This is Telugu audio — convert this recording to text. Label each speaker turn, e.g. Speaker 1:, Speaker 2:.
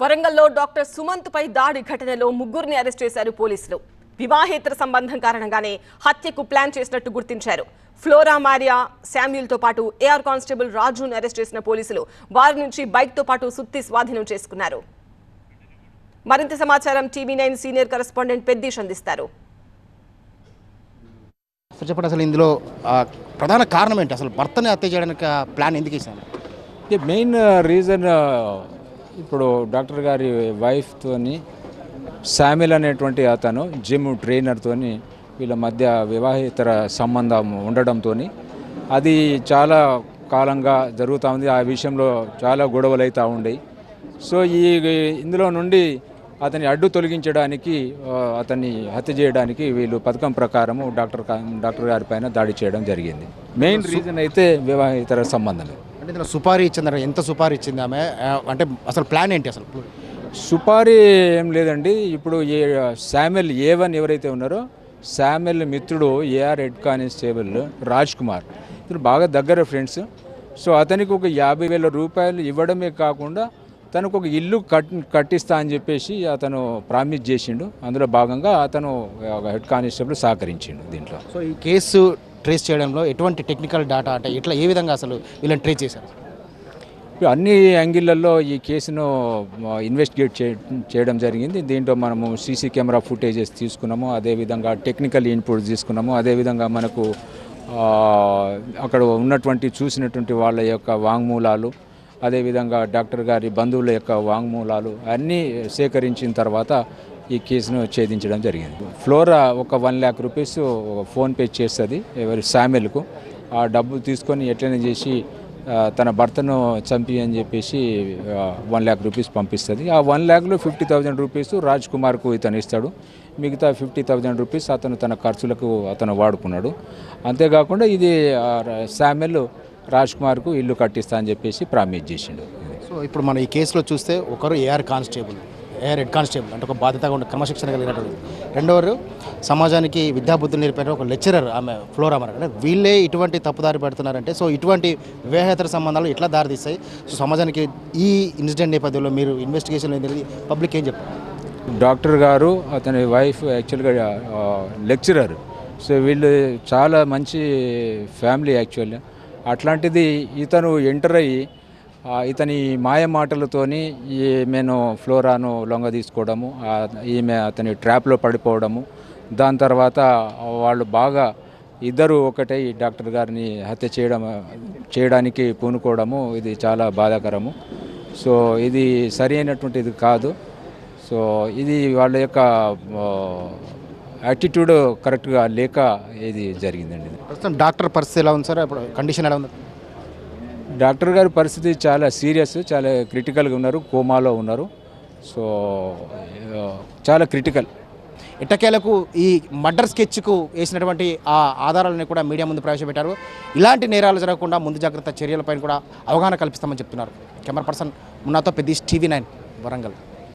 Speaker 1: వరంగల్లో డాక్టర్ సుమంత్ పై దాడి ఘటనలో ముగ్గురిని అరెస్ట్ చేశారు పోలీసులు. వివాహేతర సంబంధం కారణంగానే హత్యకు ప్లాన్ చేసినట్టు గుర్తించారు. ఫ్లోరా మారియా శామ్యూల్ తో పాటు ఏఆర్ కానిస్టేబుల్ రాజును అరెస్ట్ చేసిన పోలీసులు వారి నుంచి బైక్ తో పాటు సుత్తి స్వాధీనం చేసుకున్నారు. మరింత సమాచారం టీవీ9 సీనియర్ కరెస్పాండెంట్ పెద్దీష్ అందిస్తారు.
Speaker 2: చెప్పండి, అసలు ఇందులో ప్రధాన కారణం ఏంటి? అసలు భర్తని హత్య చేయడానికి ప్లాన్ ఎందుకు వేసాను?
Speaker 3: మెయిన్ రీజన్ ఇప్పుడు డాక్టర్ గారి వైఫ్తోని శామ్యుల్ అనేటువంటి అతను జిమ్ ట్రైనర్తోని వీళ్ళ మధ్య వివాహేతర సంబంధం ఉండడంతో అది చాలా కాలంగా జరుగుతూ ఉంది. ఆ విషయంలో చాలా గొడవలు అవుతూ ఉండేవి. సో ఇందులో నుండి అతన్ని అడ్డు తొలగించడానికి అతన్ని హత్య చేయడానికి వీళ్ళు పథకం ప్రకారము డాక్టర్ గారి పైన దాడి చేయడం జరిగింది. మెయిన్ రీజన్ అయితే వివాహేతర సంబంధమే.
Speaker 2: అంటే ఇందులో సుపారీ ఇచ్చింది, ఎంత సుపారీ ఇచ్చింది ఆమె? అంటే అసలు ప్లాన్ ఏంటి? అసలు
Speaker 3: సుపారీ ఏం లేదండి. ఇప్పుడు శామ్యుల్ A1 ఎవరైతే ఉన్నారో శామ్యుల్ మిత్రుడు AR head constable Raj Kumar, ఇతను బాగా దగ్గర ఫ్రెండ్స్. సో అతనికి ఒక 50,000 రూపాయలు ఇవ్వడమే కాకుండా తనకు ఒక ఇల్లు కట్టిస్తా అని చెప్పేసి అతను ప్రామిస్ చేసిండు. అందులో భాగంగా అతను హెడ్ కానిస్టేబుల్ సహకరించిండు దీంట్లో.
Speaker 2: సో ఈ కేసు ట్రేస్ చేయడంలో ఎటువంటి టెక్నికల్ డేటా, అంటే ఇట్లా ఏ విధంగా అసలు వీళ్ళని ట్రేస్ చేశారు?
Speaker 3: అన్ని యాంగిళ్లలో ఈ కేసును ఇన్వెస్టిగేట్ చేయడం జరిగింది. దీంట్లో మనము సీసీ కెమెరా ఫుటేజెస్ తీసుకున్నాము, అదేవిధంగా టెక్నికల్ ఇన్పుట్స్ తీసుకున్నాము, అదేవిధంగా మనకు అక్కడ ఉన్నటువంటి చూసినటువంటి వాళ్ళ యొక్క వాంగ్మూలాలు, అదేవిధంగా డాక్టర్ గారి బంధువుల యొక్క వాంగ్మూలాలు అన్నీ సేకరించిన తర్వాత ఈ కేసును ఛేదించడం జరిగింది. ఫ్లోరా ఒక 1 lakh రూపీస్ ఫోన్పే చేస్తుంది ఎవరి శామ్యుల్కు. ఆ డబ్బు తీసుకొని ఎట్లయినా చేసి తన భర్తను చంపి అని చెప్పేసి 1 lakh రూపీస్ పంపిస్తుంది. ఆ 1 lakhలో 50,000 రూపీస్ రాజ్ కుమార్కు ఇతను ఇస్తాడు. మిగతా 50,000 రూపీస్ అతను తన ఖర్చులకు అతను వాడుకున్నాడు. అంతేకాకుండా ఇది శామ్యుల్ రాజ్ కుమార్కు ఇల్లు కట్టిస్తా అని చెప్పేసి ప్రామిస్ చేసిండు.
Speaker 2: సో ఇప్పుడు మనం ఈ కేసులో చూస్తే ఒకరు ఏఆర్ హెడ్ కానిస్టేబుల్, అంటే ఒక బాధ్యతగా ఉండే క్రమశిక్షణ కలిగినటువంటి, రెండవరు సమాజానికి విద్యాబుద్ధులు నేర్పే ఒక లెక్చరర్ ఆమె ఫ్లోరా మారియా. అంటే వీళ్ళే ఇటువంటి తప్పుదారి పెడుతున్నారంటే సో ఇటువంటి వివాహేతర సంబంధాలు ఎట్లా దారితీస్తాయి? సో సమాజానికి ఈ ఇన్సిడెంట్ నేపథ్యంలో మీరు ఇన్వెస్టిగేషన్ అనేది పబ్లిక్ ఏం చెప్తారు?
Speaker 3: డాక్టర్ గారు అతని వైఫ్ యాక్చువల్గా లెక్చరర్. సో వీళ్ళు చాలా మంచి ఫ్యామిలీ యాక్చువల్గా. అట్లాంటిది ఇతను ఎంటర్ అయ్యి ఇతని మాయ మాటలతోని ఈమెను ఫ్లోరాను లొంగ తీసుకోవడము, ఈమె అతని ట్రాప్లో పడిపోవడము, దాని తర్వాత వాళ్ళు బాగా ఇద్దరు ఒకటై డాక్టర్ గారిని హత్య చేయడానికి పూనుకోవడము, ఇది చాలా బాధాకరము. సో ఇది సరి అయినటువంటిది కాదు. సో ఇది వాళ్ళ యొక్క యాటిట్యూడ్ కరెక్ట్గా లేక ఇది జరిగిందండి.
Speaker 2: ప్రస్తుతం డాక్టర్ పరిస్థితి ఎలా ఉంది సార్? ఇప్పుడు కండిషన్ ఎలా ఉంది?
Speaker 3: డాక్టర్ గారి పరిస్థితి చాలా సీరియస్, చాలా క్రిటికల్గా ఉన్నారు, కోమాలో ఉన్నారు. సో చాలా క్రిటికల్.
Speaker 2: ఎట్టకేలకు ఈ మర్డర్ స్కెచ్కు వేసినటువంటి ఆ ఆధారాలను కూడా మీడియా ముందు ప్రవేశపెట్టారు. ఇలాంటి నేరాలు జరగకుండా ముందు జాగ్రత్త చర్యలపైన కూడా అవగాహన కల్పిస్తామని చెప్తున్నారు. కెమెరా పర్సన్ మున్నాతో పెద్దీష్, టీవీ9 వరంగల్.